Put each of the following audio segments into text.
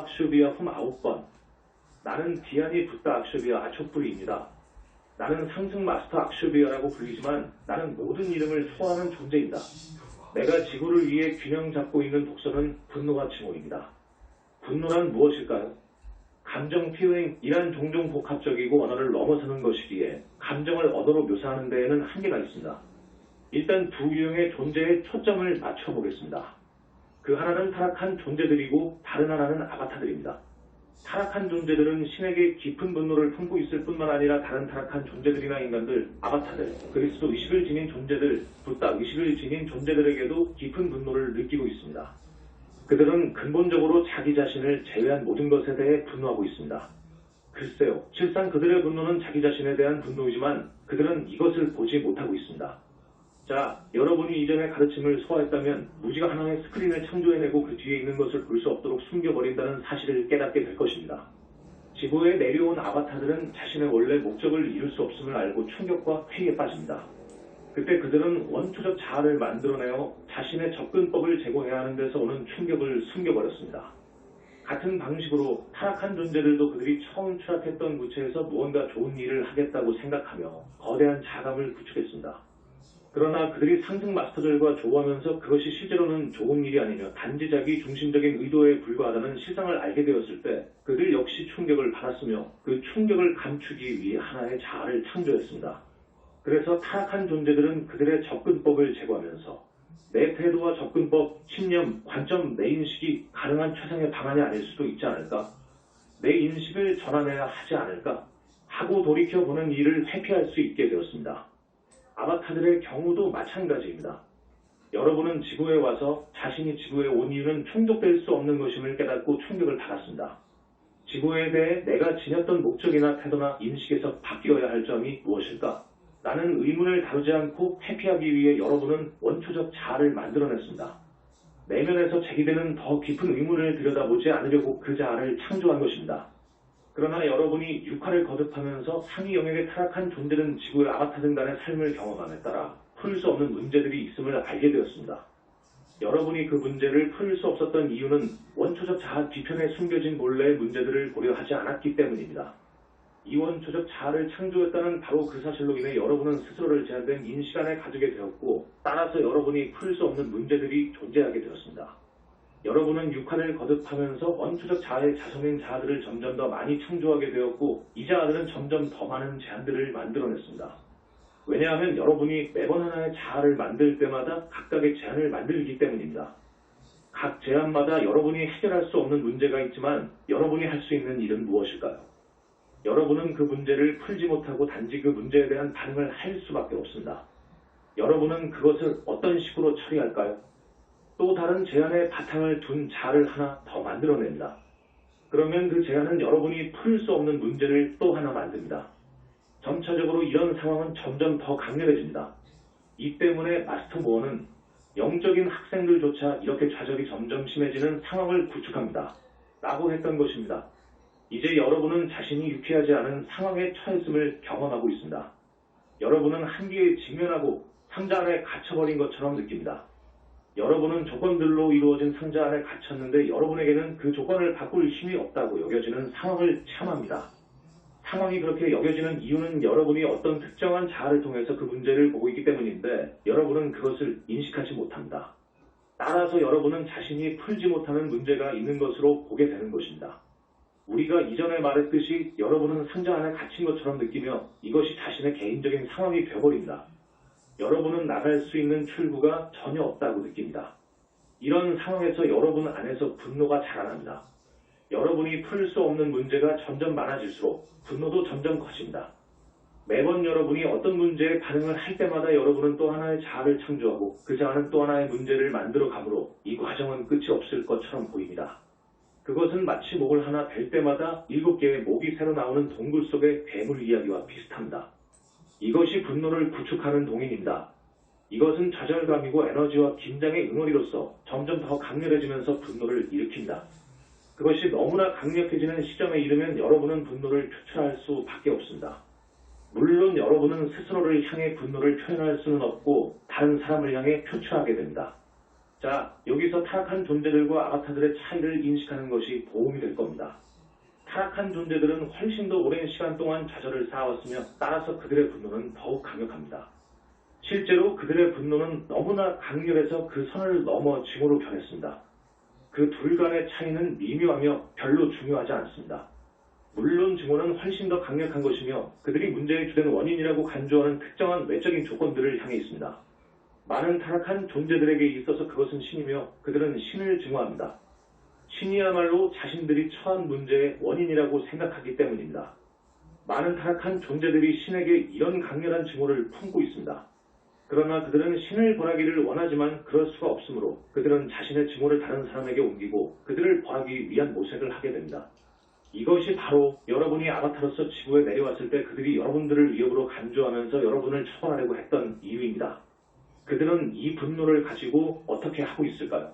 악쇼비아 품 9번. 나는 디아니 붓다 악쇼비아 아초프리입니다. 나는 상승 마스터 악쇼비아라고 불리지만 나는 모든 이름을 소화하는 존재입니다. 내가 지구를 위해 균형 잡고 있는 독서는 분노가 징후입니다. 분노란 무엇일까요? 감정 표현이란 종종 복합적이고 언어를 넘어서는 것이기에 감정을 언어로 묘사하는 데에는 한계가 있습니다. 일단 두 유형의 존재에 초점을 맞춰보겠습니다. 그 하나는 타락한 존재들이고 다른 하나는 아바타들입니다. 타락한 존재들은 신에게 깊은 분노를 품고 있을 뿐만 아니라 다른 타락한 존재들이나 인간들, 아바타들, 그리스도 의식을 지닌 존재들, 붓다 의식을 지닌 존재들에게도 깊은 분노를 느끼고 있습니다. 그들은 근본적으로 자기 자신을 제외한 모든 것에 대해 분노하고 있습니다. 글쎄요, 실상 그들의 분노는 자기 자신에 대한 분노이지만 그들은 이것을 보지 못하고 있습니다. 자, 여러분이 이전의 가르침을 소화했다면 무지가 하나의 스크린을 창조해내고 그 뒤에 있는 것을 볼 수 없도록 숨겨버린다는 사실을 깨닫게 될 것입니다. 지구에 내려온 아바타들은 자신의 원래 목적을 이룰 수 없음을 알고 충격과 회의에 빠집니다. 그때 그들은 원초적 자아를 만들어내어 자신의 접근법을 제공해야 하는 데서 오는 충격을 숨겨버렸습니다. 같은 방식으로 타락한 존재들도 그들이 처음 추락했던 구체에서 무언가 좋은 일을 하겠다고 생각하며 거대한 자감을 구축했습니다. 그러나 그들이 상승 마스터들과 조우하면서 그것이 실제로는 좋은 일이 아니며 단지 자기 중심적인 의도에 불과하다는 실상을 알게 되었을 때 그들 역시 충격을 받았으며 그 충격을 감추기 위해 하나의 자아를 창조했습니다. 그래서 타락한 존재들은 그들의 접근법을 제고하면서 내 태도와 접근법, 신념, 관점, 내 인식이 가능한 최상의 방안이 아닐 수도 있지 않을까? 내 인식을 전환해야 하지 않을까? 하고 돌이켜보는 일을 회피할 수 있게 되었습니다. 아바타들의 경우도 마찬가지입니다. 여러분은 지구에 와서 자신이 지구에 온 이유는 충족될 수 없는 것임을 깨닫고 충격을 받았습니다. 지구에 대해 내가 지녔던 목적이나 태도나 인식에서 바뀌어야 할 점이 무엇일까? 라는 의문을 다루지 않고 회피하기 위해 여러분은 원초적 자아를 만들어냈습니다. 내면에서 제기되는 더 깊은 의문을 들여다보지 않으려고 그 자아를 창조한 것입니다. 그러나 여러분이 육화를 거듭하면서 상위 영역에 타락한 존재는 지구의 아바타 등단의 삶을 경험함에 따라 풀 수 없는 문제들이 있음을 알게 되었습니다. 여러분이 그 문제를 풀 수 없었던 이유는 원초적 자아 뒤편에 숨겨진 본래의 문제들을 고려하지 않았기 때문입니다. 이 원초적 자아를 창조했다는 바로 그 사실로 인해 여러분은 스스로를 제한된 인식 안에 가지게 되었고 따라서 여러분이 풀 수 없는 문제들이 존재하게 되었습니다. 여러분은 육환을 거듭하면서 원초적 자아의 자성인 자아들을 점점 더 많이 창조하게 되었고 이 자아들은 점점 더 많은 제한들을 만들어냈습니다. 왜냐하면 여러분이 매번 하나의 자아를 만들 때마다 각각의 제한을 만들기 때문입니다. 각 제한마다 여러분이 해결할 수 없는 문제가 있지만 여러분이 할 수 있는 일은 무엇일까요? 여러분은 그 문제를 풀지 못하고 단지 그 문제에 대한 반응을 할 수밖에 없습니다. 여러분은 그것을 어떤 식으로 처리할까요? 또 다른 제안에 바탕을 둔 자아를 하나 더 만들어냅니다. 그러면 그 제안은 여러분이 풀 수 없는 문제를 또 하나 만듭니다. 점차적으로 이런 상황은 점점 더 강렬해집니다. 이 때문에 마스터 모어는 영적인 학생들조차 이렇게 좌절이 점점 심해지는 상황을 구축합니다. 라고 했던 것입니다. 이제 여러분은 자신이 유쾌하지 않은 상황에 처했음을 경험하고 있습니다. 여러분은 한계에 직면하고 상자 안에 갇혀버린 것처럼 느낍니다. 여러분은 조건들로 이루어진 상자 안에 갇혔는데 여러분에게는 그 조건을 바꿀 힘이 없다고 여겨지는 상황을 체험합니다. 상황이 그렇게 여겨지는 이유는 여러분이 어떤 특정한 자아를 통해서 그 문제를 보고 있기 때문인데 여러분은 그것을 인식하지 못합니다. 따라서 여러분은 자신이 풀지 못하는 문제가 있는 것으로 보게 되는 것입니다. 우리가 이전에 말했듯이 여러분은 상자 안에 갇힌 것처럼 느끼며 이것이 자신의 개인적인 상황이 되어버립니다. 여러분은 나갈 수 있는 출구가 전혀 없다고 느낍니다. 이런 상황에서 여러분 안에서 분노가 자라납니다. 여러분이 풀 수 없는 문제가 점점 많아질수록 분노도 점점 커집니다. 매번 여러분이 어떤 문제에 반응을 할 때마다 여러분은 또 하나의 자아를 창조하고 그 자아는 또 하나의 문제를 만들어 가므로 이 과정은 끝이 없을 것처럼 보입니다. 그것은 마치 목을 하나 벨 때마다 7개의 목이 새로 나오는 동굴 속의 괴물 이야기와 비슷합니다. 이것이 분노를 구축하는 동인입니다. 이것은 좌절감이고 에너지와 긴장의 응어리로서 점점 더 강렬해지면서 분노를 일으킵니다. 그것이 너무나 강력해지는 시점에 이르면 여러분은 분노를 표출할 수밖에 없습니다. 물론 여러분은 스스로를 향해 분노를 표현할 수는 없고 다른 사람을 향해 표출하게 됩니다. 자, 여기서 타락한 존재들과 아바타들의 차이를 인식하는 것이 도움이 될 겁니다. 타락한 존재들은 훨씬 더 오랜 시간 동안 좌절을 쌓아왔으며 따라서 그들의 분노는 더욱 강력합니다. 실제로 그들의 분노는 너무나 강렬해서 그 선을 넘어 증오로 변했습니다. 그 둘 간의 차이는 미묘하며 별로 중요하지 않습니다. 물론 증오는 훨씬 더 강력한 것이며 그들이 문제의 주된 원인이라고 간주하는 특정한 외적인 조건들을 향해 있습니다. 많은 타락한 존재들에게 있어서 그것은 신이며 그들은 신을 증오합니다. 신이야말로 자신들이 처한 문제의 원인이라고 생각하기 때문입니다. 많은 타락한 존재들이 신에게 이런 강렬한 증오를 품고 있습니다. 그러나 그들은 신을 벌하기를 원하지만 그럴 수가 없으므로 그들은 자신의 증오를 다른 사람에게 옮기고 그들을 벌하기 위한 모색을 하게 됩니다. 이것이 바로 여러분이 아바타로서 지구에 내려왔을 때 그들이 여러분들을 위협으로 간주하면서 여러분을 처벌하려고 했던 이유입니다. 그들은 이 분노를 가지고 어떻게 하고 있을까요?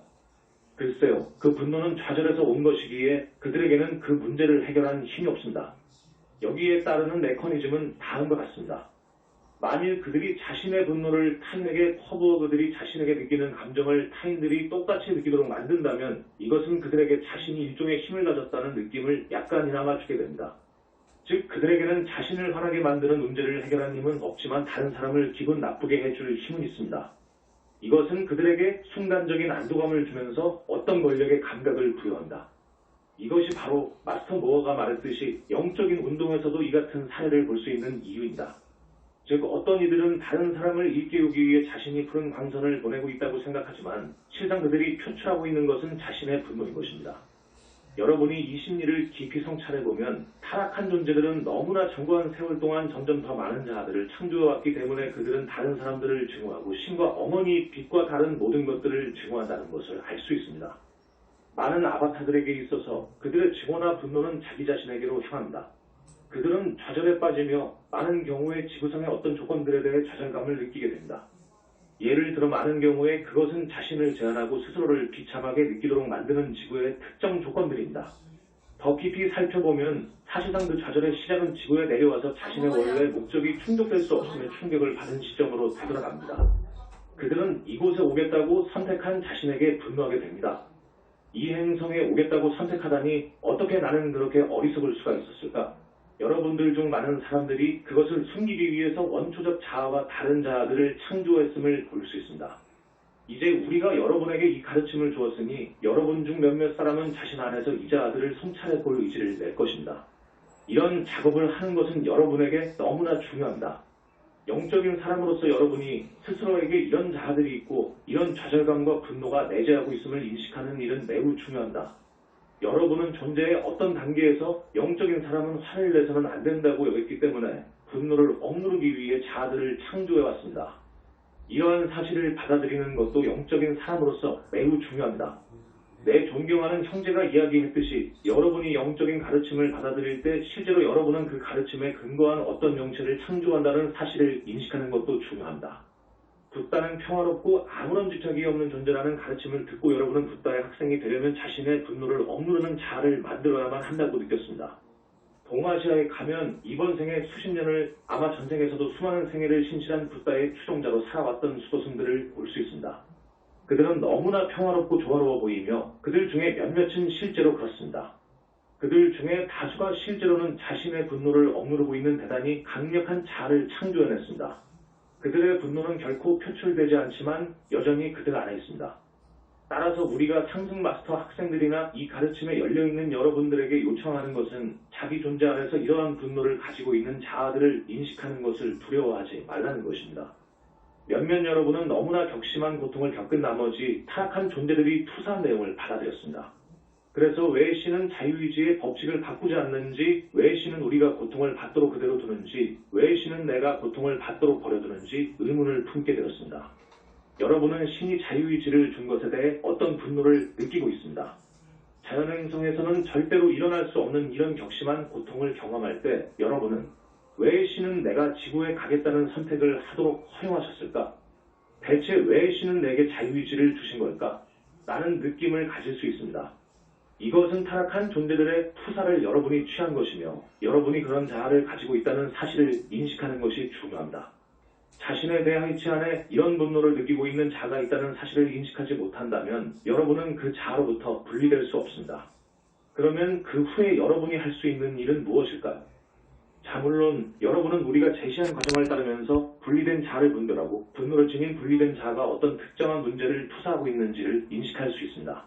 글쎄요, 그 분노는 좌절에서 온 것이기에 그들에게는 그 문제를 해결한 힘이 없습니다. 여기에 따르는 메커니즘은 다음과 같습니다. 만일 그들이 자신의 분노를 타인에게 퍼부어 그들이 자신에게 느끼는 감정을 타인들이 똑같이 느끼도록 만든다면 이것은 그들에게 자신이 일종의 힘을 가졌다는 느낌을 약간이나마 주게 됩니다. 즉 그들에게는 자신을 화나게 만드는 문제를 해결하는 힘은 없지만 다른 사람을 기분 나쁘게 해줄 힘은 있습니다. 이것은 그들에게 순간적인 안도감을 주면서 어떤 권력의 감각을 부여한다. 이것이 바로 마스터 모어가 말했듯이 영적인 운동에서도 이 같은 사례를 볼 수 있는 이유입니다. 즉 어떤 이들은 다른 사람을 일깨우기 위해 자신이 푸른 광선을 보내고 있다고 생각하지만 실상 그들이 표출하고 있는 것은 자신의 분노인 것입니다. 여러분이 이 심리를 깊이 성찰해보면 타락한 존재들은 너무나 장구한 세월 동안 점점 더 많은 자아들을 창조해왔기 때문에 그들은 다른 사람들을 증오하고 신과 어머니 빛과 다른 모든 것들을 증오한다는 것을 알 수 있습니다. 많은 아바타들에게 있어서 그들의 증오나 분노는 자기 자신에게로 향합니다. 그들은 좌절에 빠지며 많은 경우에 지구상의 어떤 조건들에 대해 좌절감을 느끼게 됩니다. 예를 들어 많은 경우에 그것은 자신을 제한하고 스스로를 비참하게 느끼도록 만드는 지구의 특정 조건들입니다. 더 깊이 살펴보면 사실상 그 좌절의 시작은 지구에 내려와서 자신의 원래 목적이 충족될 수 없음의 충격을 받은 시점으로 되돌아갑니다. 그들은 이곳에 오겠다고 선택한 자신에게 분노하게 됩니다. 이 행성에 오겠다고 선택하다니 어떻게 나는 그렇게 어리석을 수가 있었을까? 여러분들 중 많은 사람들이 그것을 숨기기 위해서 원초적 자아와 다른 자아들을 창조했음을 볼 수 있습니다. 이제 우리가 여러분에게 이 가르침을 주었으니 여러분 중 몇몇 사람은 자신 안에서 이 자아들을 성찰해 볼 의지를 낼 것입니다. 이런 작업을 하는 것은 여러분에게 너무나 중요합니다. 영적인 사람으로서 여러분이 스스로에게 이런 자아들이 있고 이런 좌절감과 분노가 내재하고 있음을 인식하는 일은 매우 중요합니다. 여러분은 존재의 어떤 단계에서 영적인 사람은 화를 내서는 안 된다고 여겼기 때문에 분노를 억누르기 위해 자아들을 창조해왔습니다. 이러한 사실을 받아들이는 것도 영적인 사람으로서 매우 중요합니다. 내 존경하는 형제가 이야기했듯이 여러분이 영적인 가르침을 받아들일 때 실제로 여러분은 그 가르침에 근거한 어떤 영체를 창조한다는 사실을 인식하는 것도 중요합니다. 붓다는 평화롭고 아무런 집착이 없는 존재라는 가르침을 듣고 여러분은 붓다의 학생이 되려면 자신의 분노를 억누르는 자아를 만들어야만 한다고 느꼈습니다. 동아시아에 가면 이번 생에 수십 년을 아마 전생에서도 수많은 생애를 신실한 붓다의 추종자로 살아왔던 수도승들을 볼 수 있습니다. 그들은 너무나 평화롭고 조화로워 보이며 그들 중에 몇몇은 실제로 그렇습니다. 그들 중에 다수가 실제로는 자신의 분노를 억누르고 있는 대단히 강력한 자아를 창조해냈습니다. 그들의 분노는 결코 표출되지 않지만 여전히 그들 안에 있습니다. 따라서 우리가 상승 마스터 학생들이나 이 가르침에 열려있는 여러분들에게 요청하는 것은 자기 존재 안에서 이러한 분노를 가지고 있는 자아들을 인식하는 것을 두려워하지 말라는 것입니다. 몇몇 여러분은 너무나 격심한 고통을 겪은 나머지 타락한 존재들이 투사한 내용을 받아들였습니다. 그래서 왜 신은 자유의지의 법칙을 바꾸지 않는지, 왜 신은 우리가 고통을 받도록 그대로 두는지, 왜 신은 내가 고통을 받도록 버려두는지 의문을 품게 되었습니다. 여러분은 신이 자유의지를 준 것에 대해 어떤 분노를 느끼고 있습니다. 자연행성에서는 절대로 일어날 수 없는 이런 격심한 고통을 경험할 때 여러분은 왜 신은 내가 지구에 가겠다는 선택을 하도록 허용하셨을까? 대체 왜 신은 내게 자유의지를 주신 걸까? 라는 느낌을 가질 수 있습니다. 이것은 타락한 존재들의 투사를 여러분이 취한 것이며 여러분이 그런 자아를 가지고 있다는 사실을 인식하는 것이 중요합니다. 자신의 뇌하위치 안에 이런 분노를 느끼고 있는 자가 있다는 사실을 인식하지 못한다면 여러분은 그 자로부터 분리될 수 없습니다. 그러면 그 후에 여러분이 할 수 있는 일은 무엇일까요? 자, 물론 여러분은 우리가 제시한 과정을 따르면서 분리된 자를 분별하고 분노를 지닌 분리된 자가 어떤 특정한 문제를 투사하고 있는지를 인식할 수 있습니다.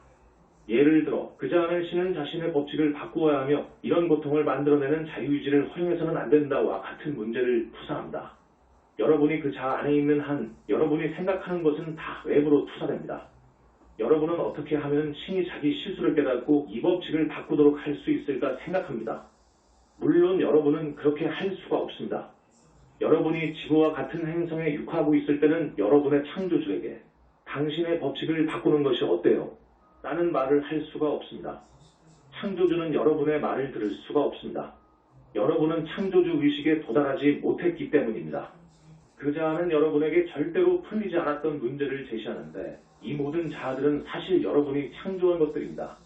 예를 들어 그 자 안에 신은 자신의 법칙을 바꾸어야 하며 이런 고통을 만들어내는 자유의지를 허용해서는 안 된다와 같은 문제를 투사합니다. 여러분이 그 자 안에 있는 한 여러분이 생각하는 것은 다 외부로 투사됩니다. 여러분은 어떻게 하면 신이 자기 실수를 깨닫고 이 법칙을 바꾸도록 할 수 있을까 생각합니다. 물론 여러분은 그렇게 할 수가 없습니다. 여러분이 지구와 같은 행성에 육하하고 있을 때는 여러분의 창조주에게 당신의 법칙을 바꾸는 것이 어때요? 라는 말을 할 수가 없습니다. 창조주는 여러분의 말을 들을 수가 없습니다. 여러분은 창조주 의식에 도달하지 못했기 때문입니다. 그 자아는 여러분에게 절대로 풀리지 않았던 문제를 제시하는데 이 모든 자아들은 사실 여러분이 창조한 것들입니다.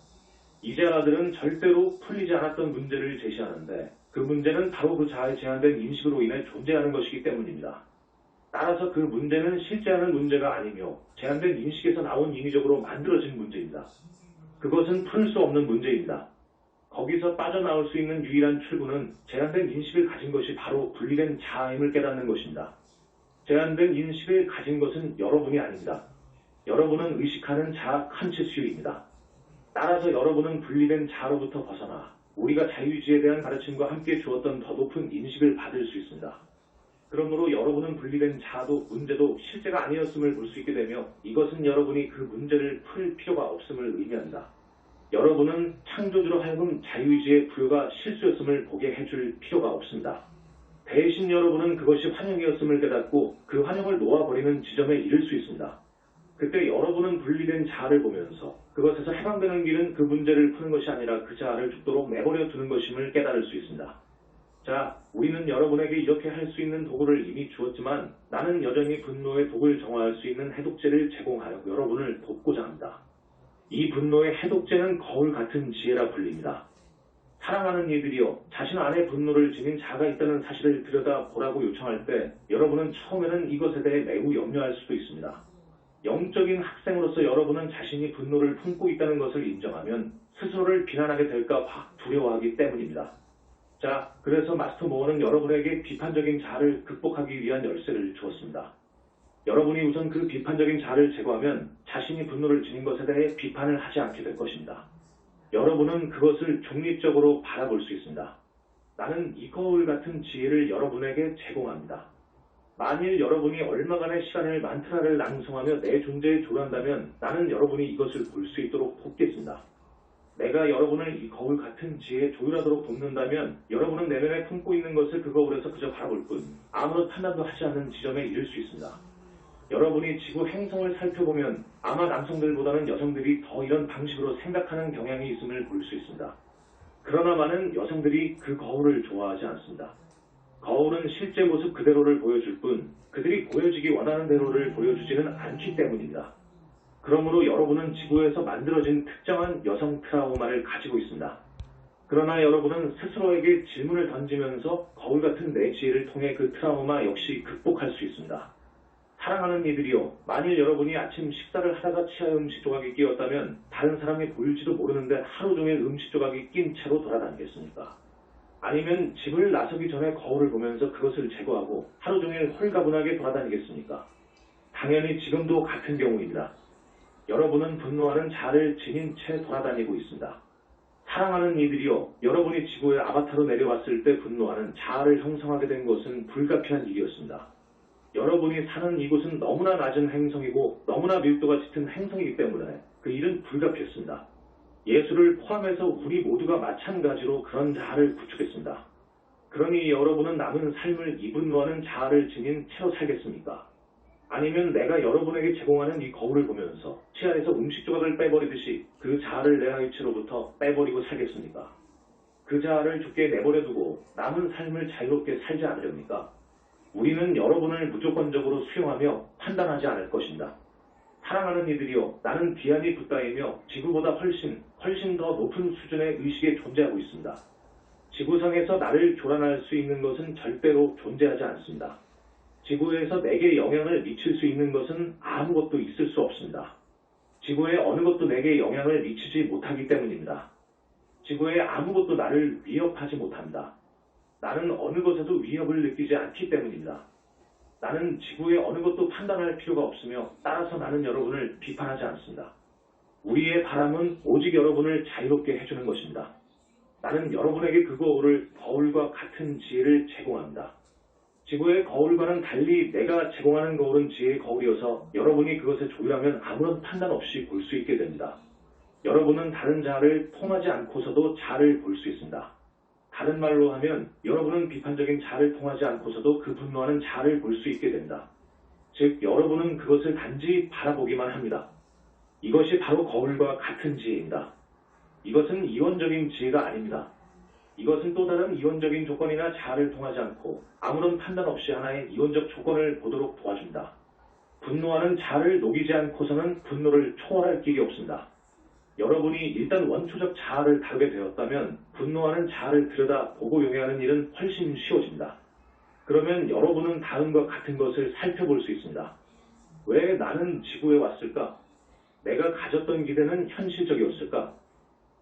이 자아들은 절대로 풀리지 않았던 문제를 제시하는데 그 문제는 바로 그 자아의 제한된 인식으로 인해 존재하는 것이기 때문입니다. 따라서 그 문제는 실제하는 문제가 아니며 제한된 인식에서 나온 인위적으로 만들어진 문제입니다. 그것은 풀 수 없는 문제입니다. 거기서 빠져나올 수 있는 유일한 출구는 제한된 인식을 가진 것이 바로 분리된 자아임을 깨닫는 것입니다. 제한된 인식을 가진 것은 여러분이 아닙니다. 여러분은 의식하는 자 컨시스유입니다. 따라서 여러분은 분리된 자로부터 벗어나 우리가 자유의지에 대한 가르침과 함께 주었던 더 높은 인식을 받을 수 있습니다. 그러므로 여러분은 분리된 자도 문제도 실제가 아니었음을 볼 수 있게 되며 이것은 여러분이 그 문제를 풀 필요가 없음을 의미합니다. 여러분은 창조주로 하여금 자유의지의 부여가 실수였음을 보게 해줄 필요가 없습니다. 대신 여러분은 그것이 환영이었음을 깨닫고 그 환영을 놓아버리는 지점에 이를 수 있습니다. 그때 여러분은 분리된 자아를 보면서 그것에서 해방되는 길은 그 문제를 푸는 것이 아니라 그 자아를 죽도록 내버려 두는 것임을 깨달을 수 있습니다. 자, 우리는 여러분에게 이렇게 할 수 있는 도구를 이미 주었지만 나는 여전히 분노의 독을 정화할 수 있는 해독제를 제공하여 여러분을 돕고자 합니다. 이 분노의 해독제는 거울 같은 지혜라 불립니다. 사랑하는 이들이여, 자신 안에 분노를 지닌 자가 있다는 사실을 들여다보라고 요청할 때 여러분은 처음에는 이것에 대해 매우 염려할 수도 있습니다. 영적인 학생으로서 여러분은 자신이 분노를 품고 있다는 것을 인정하면 스스로를 비난하게 될까 봐 두려워하기 때문입니다. 자, 그래서 마스터 모어는 여러분에게 비판적인 자아를 극복하기 위한 열쇠를 주었습니다. 여러분이 우선 그 비판적인 자아를 제거하면 자신이 분노를 지닌 것에 대해 비판을 하지 않게 될 것입니다. 여러분은 그것을 중립적으로 바라볼 수 있습니다. 나는 이 거울 같은 지혜를 여러분에게 제공합니다. 만일 여러분이 얼마간의 시간을 만트라를 낭송하며 내 존재에 조련한다면 나는 여러분이 이것을 볼 수 있도록 돕겠습니다. 내가 여러분을 이 거울 같은 지혜에 조율하도록 돕는다면 여러분은 내면에 품고 있는 것을 그 거울에서 그저 바라볼 뿐 아무런 판단도 하지 않는 지점에 이를 수 있습니다. 여러분이 지구 행성을 살펴보면 아마 남성들보다는 여성들이 더 이런 방식으로 생각하는 경향이 있음을 볼 수 있습니다. 그러나 많은 여성들이 그 거울을 좋아하지 않습니다. 거울은 실제 모습 그대로를 보여줄 뿐 그들이 보여지기 원하는 대로를 보여주지는 않기 때문입니다. 그러므로 여러분은 지구에서 만들어진 특정한 여성 트라우마를 가지고 있습니다. 그러나 여러분은 스스로에게 질문을 던지면서 거울 같은 내 지혜를 통해 그 트라우마 역시 극복할 수 있습니다. 사랑하는 이들이여, 만일 여러분이 아침 식사를 하다가 치아에 음식 조각이 끼었다면 다른 사람이 보일지도 모르는데 하루 종일 음식 조각이 낀 채로 돌아다니겠습니까? 아니면 집을 나서기 전에 거울을 보면서 그것을 제거하고 하루 종일 홀가분하게 돌아다니겠습니까? 당연히 지금도 같은 경우입니다. 여러분은 분노하는 자아를 지닌 채 돌아다니고 있습니다. 사랑하는 이들이여, 여러분이 지구의 아바타로 내려왔을 때 분노하는 자아를 형성하게 된 것은 불가피한 일이었습니다. 여러분이 사는 이곳은 너무나 낮은 행성이고 너무나 밀도가 짙은 행성이기 때문에 그 일은 불가피했습니다. 예수를 포함해서 우리 모두가 마찬가지로 그런 자아를 구축했습니다. 그러니 여러분은 남은 삶을 이 분노하는 자아를 지닌 채로 살겠습니까? 아니면 내가 여러분에게 제공하는 이 거울을 보면서 치아에서 음식 조각을 빼버리듯이 그 자아를 내 하위치로부터 빼버리고 살겠습니까? 그 자아를 죽게 내버려두고 남은 삶을 자유롭게 살지 않으렵니까? 우리는 여러분을 무조건적으로 수용하며 판단하지 않을 것입니다. 사랑하는 이들이여, 나는 기한이 붙다이며 지구보다 훨씬 더 높은 수준의 의식에 존재하고 있습니다. 지구상에서 나를 교란할 수 있는 것은 절대로 존재하지 않습니다. 지구에서 내게 영향을 미칠 수 있는 것은 아무것도 있을 수 없습니다. 지구의 어느 것도 내게 영향을 미치지 못하기 때문입니다. 지구의 아무것도 나를 위협하지 못합니다. 나는 어느 것에도 위협을 느끼지 않기 때문입니다. 나는 지구의 어느 것도 판단할 필요가 없으며 따라서 나는 여러분을 비판하지 않습니다. 우리의 바람은 오직 여러분을 자유롭게 해주는 것입니다. 나는 여러분에게 그 거울과 같은 지혜를 제공합니다. 지구의 거울과는 달리 내가 제공하는 거울은 지혜의 거울이어서 여러분이 그것에 조율하면 아무런 판단 없이 볼 수 있게 됩니다. 여러분은 다른 자아를 통하지 않고서도 자아를 볼 수 있습니다. 다른 말로 하면 여러분은 비판적인 자아를 통하지 않고서도 그 분노하는 자아를 볼 수 있게 됩니다. 즉 여러분은 그것을 단지 바라보기만 합니다. 이것이 바로 거울과 같은 지혜입니다. 이것은 이원적인 지혜가 아닙니다. 이것은 또 다른 이원적인 조건이나 자아를 통하지 않고 아무런 판단 없이 하나의 이원적 조건을 보도록 도와줍니다. 분노하는 자아를 녹이지 않고서는 분노를 초월할 길이 없습니다. 여러분이 일단 원초적 자아를 다루게 되었다면 분노하는 자아를 들여다보고 용해하는 일은 훨씬 쉬워집니다. 그러면 여러분은 다음과 같은 것을 살펴볼 수 있습니다. 왜 나는 지구에 왔을까? 내가 가졌던 기대는 현실적이었을까?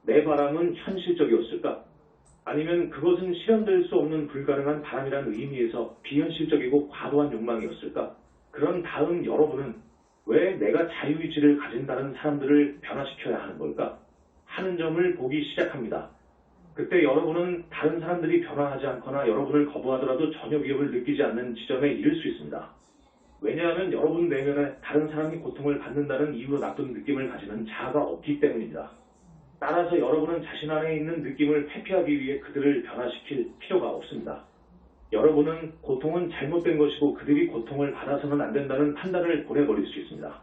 내 바람은 현실적이었을까? 아니면 그것은 실현될 수 없는 불가능한 바람이라는 의미에서 비현실적이고 과도한 욕망이었을까? 그런 다음 여러분은 왜 내가 자유의지를 가진다는 사람들을 변화시켜야 하는 걸까? 하는 점을 보기 시작합니다. 그때 여러분은 다른 사람들이 변화하지 않거나 여러분을 거부하더라도 전혀 위협을 느끼지 않는 지점에 이를 수 있습니다. 왜냐하면 여러분 내면에 다른 사람이 고통을 받는다는 이유로 나쁜 느낌을 가지는 자아가 없기 때문입니다. 따라서 여러분은 자신 안에 있는 느낌을 회피하기 위해 그들을 변화시킬 필요가 없습니다. 여러분은 고통은 잘못된 것이고 그들이 고통을 받아서는 안 된다는 판단을 보내버릴 수 있습니다.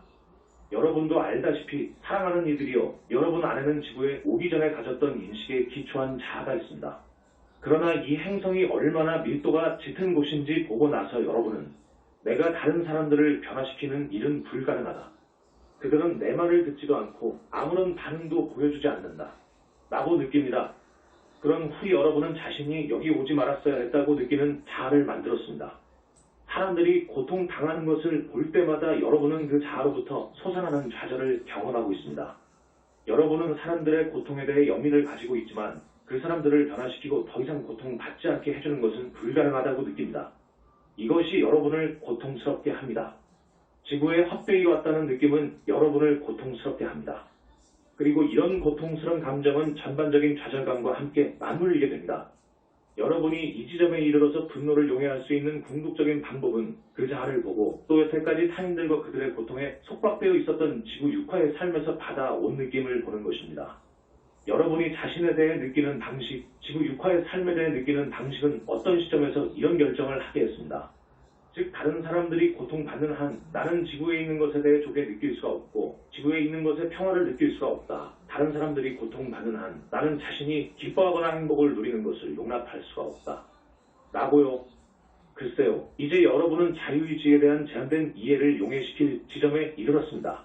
여러분도 알다시피 사랑하는 이들이여 여러분 안에는 지구에 오기 전에 가졌던 인식에 기초한 자아가 있습니다. 그러나 이 행성이 얼마나 밀도가 짙은 곳인지 보고 나서 여러분은 내가 다른 사람들을 변화시키는 일은 불가능하다. 그들은 내 말을 듣지도 않고 아무런 반응도 보여주지 않는다. 라고 느낍니다. 그런 후 여러분은 자신이 여기 오지 말았어야 했다고 느끼는 자아를 만들었습니다. 사람들이 고통당하는 것을 볼 때마다 여러분은 그 자아로부터 솟아나는 좌절을 경험하고 있습니다. 여러분은 사람들의 고통에 대해 연민을 가지고 있지만 그 사람들을 변화시키고 더 이상 고통받지 않게 해주는 것은 불가능하다고 느낍니다. 이것이 여러분을 고통스럽게 합니다. 지구에 헛되이 왔다는 느낌은 여러분을 고통스럽게 합니다. 그리고 이런 고통스러운 감정은 전반적인 좌절감과 함께 맞물리게 됩니다. 여러분이 이 지점에 이르러서 분노를 용해할 수 있는 궁극적인 방법은 그 자아를 보고 또 여태까지 타인들과 그들의 고통에 속박되어 있었던 지구 육화의 삶에서 받아온 느낌을 보는 것입니다. 여러분이 자신에 대해 느끼는 방식, 지구 육화의 삶에 대해 느끼는 방식은 어떤 시점에서 이런 결정을 하게 했습니다. 즉 다른 사람들이 고통받는 한 나는 지구에 있는 것에 대해 좋게 느낄 수가 없고 지구에 있는 것에 평화를 느낄 수가 없다. 다른 사람들이 고통받는 한 나는 자신이 기뻐하거나 행복을 누리는 것을 용납할 수가 없다. 라고요. 글쎄요. 이제 여러분은 자유의지에 대한 제한된 이해를 용해시킬 지점에 이르렀습니다.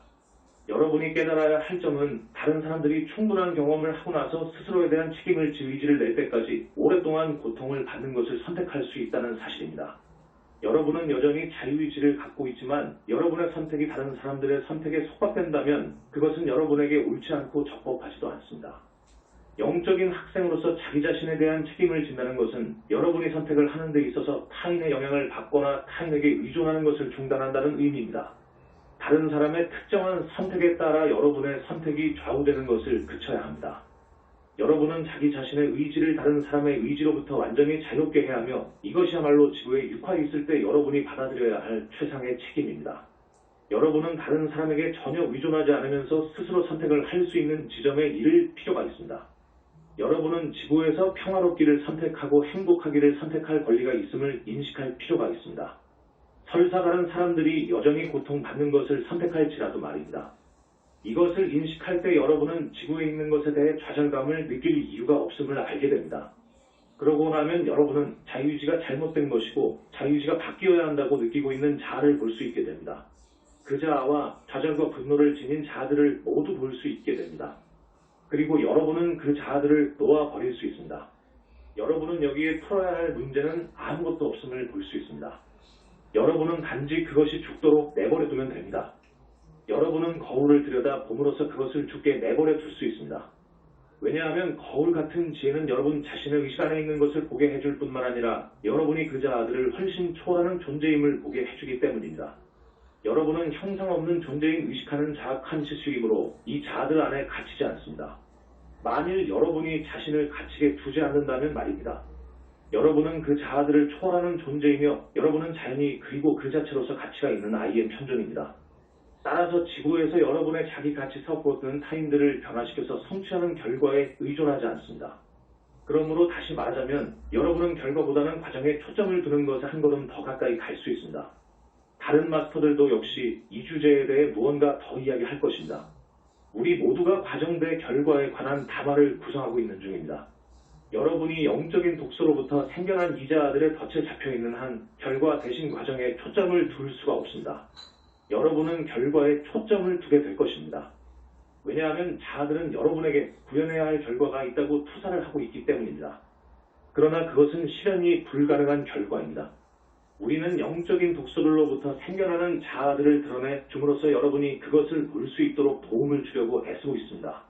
여러분이 깨달아야 할 점은 다른 사람들이 충분한 경험을 하고 나서 스스로에 대한 책임을 질 의지를 낼 때까지 오랫동안 고통을 받는 것을 선택할 수 있다는 사실입니다. 여러분은 여전히 자유의지를 갖고 있지만 여러분의 선택이 다른 사람들의 선택에 속박된다면 그것은 여러분에게 옳지 않고 적법하지도 않습니다. 영적인 학생으로서 자기 자신에 대한 책임을 진다는 것은 여러분이 선택을 하는 데 있어서 타인의 영향을 받거나 타인에게 의존하는 것을 중단한다는 의미입니다. 다른 사람의 특정한 선택에 따라 여러분의 선택이 좌우되는 것을 그쳐야 합니다. 여러분은 자기 자신의 의지를 다른 사람의 의지로부터 완전히 자유롭게 해야 하며 이것이야말로 지구에 육화에 있을 때 여러분이 받아들여야 할 최상의 책임입니다. 여러분은 다른 사람에게 전혀 의존하지 않으면서 스스로 선택을 할 수 있는 지점에 이를 필요가 있습니다. 여러분은 지구에서 평화롭기를 선택하고 행복하기를 선택할 권리가 있음을 인식할 필요가 있습니다. 설사 다른 사람들이 여전히 고통받는 것을 선택할지라도 말입니다. 이것을 인식할 때 여러분은 지구에 있는 것에 대해 좌절감을 느낄 이유가 없음을 알게 됩니다. 그러고 나면 여러분은 자유의지가 잘못된 것이고 자유의지가 바뀌어야 한다고 느끼고 있는 자아를 볼 수 있게 됩니다. 그 자아와 좌절과 분노를 지닌 자아들을 모두 볼 수 있게 됩니다. 그리고 여러분은 그 자아들을 놓아버릴 수 있습니다. 여러분은 여기에 풀어야 할 문제는 아무것도 없음을 볼 수 있습니다. 여러분은 단지 그것이 죽도록 내버려 두면 됩니다. 여러분은 거울을 들여다 봄으로써 그것을 죽게 내버려 둘 수 있습니다. 왜냐하면 거울 같은 지혜는 여러분 자신의 의식 안에 있는 것을 보게 해줄 뿐만 아니라 여러분이 그 자아들을 훨씬 초월하는 존재임을 보게 해주기 때문입니다. 여러분은 형상 없는 존재인 의식하는 자아 칸시스이므로 이 자아들 안에 갇히지 않습니다. 만일 여러분이 자신을 갇히게 두지 않는다면 말입니다. 여러분은 그 자아들을 초월하는 존재이며 여러분은 자연히 그리고 그 자체로서 가치가 있는 아이의 편존입니다. 따라서 지구에서 여러분의 자기 가치 서포트는 타인들을 변화시켜서 성취하는 결과에 의존하지 않습니다. 그러므로 다시 말하자면 여러분은 결과보다는 과정에 초점을 두는 것에 한 걸음 더 가까이 갈 수 있습니다. 다른 마스터들도 역시 이 주제에 대해 무언가 더 이야기할 것입니다. 우리 모두가 과정 대 결과에 관한 담화를 구성하고 있는 중입니다. 여러분이 영적인 독소로부터 생겨난 이 자아들의 덫에 잡혀있는 한 결과 대신 과정에 초점을 둘 수가 없습니다. 여러분은 결과에 초점을 두게 될 것입니다. 왜냐하면 자아들은 여러분에게 구현해야 할 결과가 있다고 투사를 하고 있기 때문입니다. 그러나 그것은 실현이 불가능한 결과입니다. 우리는 영적인 독소들로부터 생겨나는 자아들을 드러내 줌으로써 여러분이 그것을 볼 수 있도록 도움을 주려고 애쓰고 있습니다.